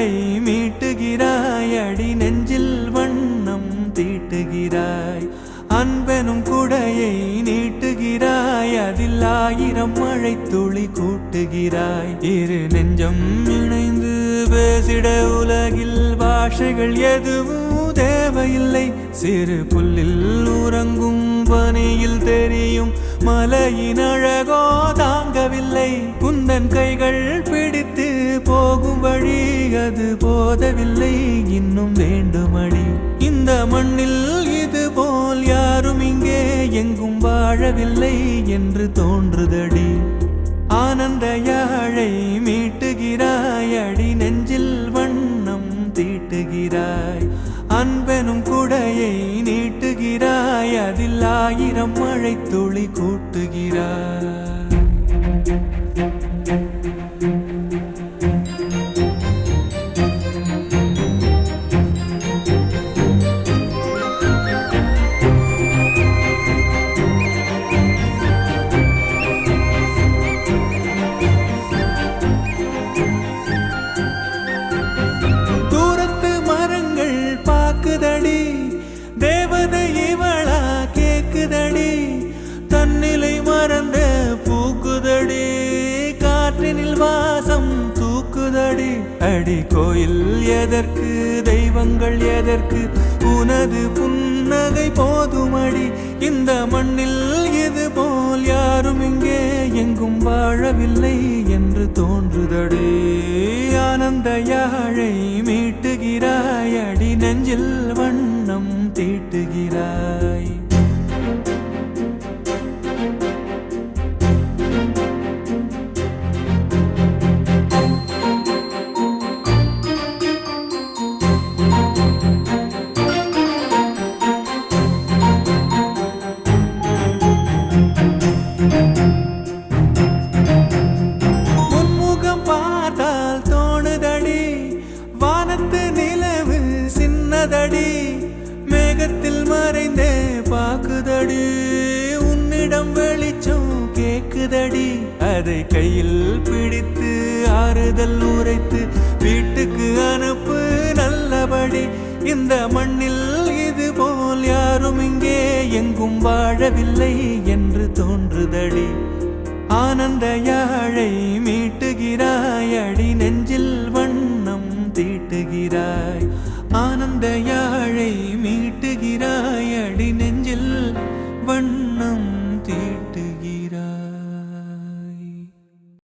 யாழை மீட்டுகிறாய், அடி நெஞ்சில் வண்ணம் தீட்டுகிறாய். அன்பெனும் குடையை நீட்டுகிறாய், அதில் 1000 மழை துளி கூட்டுகிறாய். இரு நெஞ்சம் இணைந்து பேசிட உலகில் பாஷைகள் எதுவும் தேவையில்லை. சிறு புல்லில் உறங்கும் பனியில் தெரியும் மலையின் அழகோ தாங்கவில்லை. குந்தன் கைகள் பிடித்து போகும் வழி அது போதவில்லை, இன்னும் வேண்டுமடி. இந்த மண்ணில் இது போல் யாரும் இங்கே எங்கும் வாழவில்லை என்று தோன்றுதடி. ஆனந்த யாழை மீட்டுகிறாய், அடி நெஞ்சில் வண்ணம் தீட்டுகிறாய். அன்பெனும் குடையை நீட்டுகிறாய், அதில் 1000 மழை துளி கூட்டுகிறாய். தேவதை இவளா கேக்குதடி, தன்னிலை மறந்த பூக்குதடி. காற்றினில் வாசம் தூக்குதடி. அடி கோயில் எதற்கு, தெய்வங்கள் எதற்கு, உனது புன்னகை போதுமடி. இந்த மண்ணில் இது போல் யாரும் இங்கே எங்கும் வாழவில்லை என்று தோன்றுதடி. ஆனந்த யாழை மீட்டுகிறாய், அடி நெஞ்சில் வண்ணம் தீட்டுகிறாய். உன்முகம் பார்த்தால் தோணுதடி, வானத்து நிலவு சின்னதடி. மேகத்தில் மறைந்தே பாக்குதடி, உன்னிடம் வெளிச்சம் கேக்குதடி. அதை கையில் பிடித்து ஆறுதல் உரைத்து வீட்டுக்கு அனுப்பு நல்லபடி. இந்த மண்ணில் இது போல் யாரும் இங்கே எங்கும் வாழவில்லை என்று தோன்றுதடி. ஆனந்த யாழை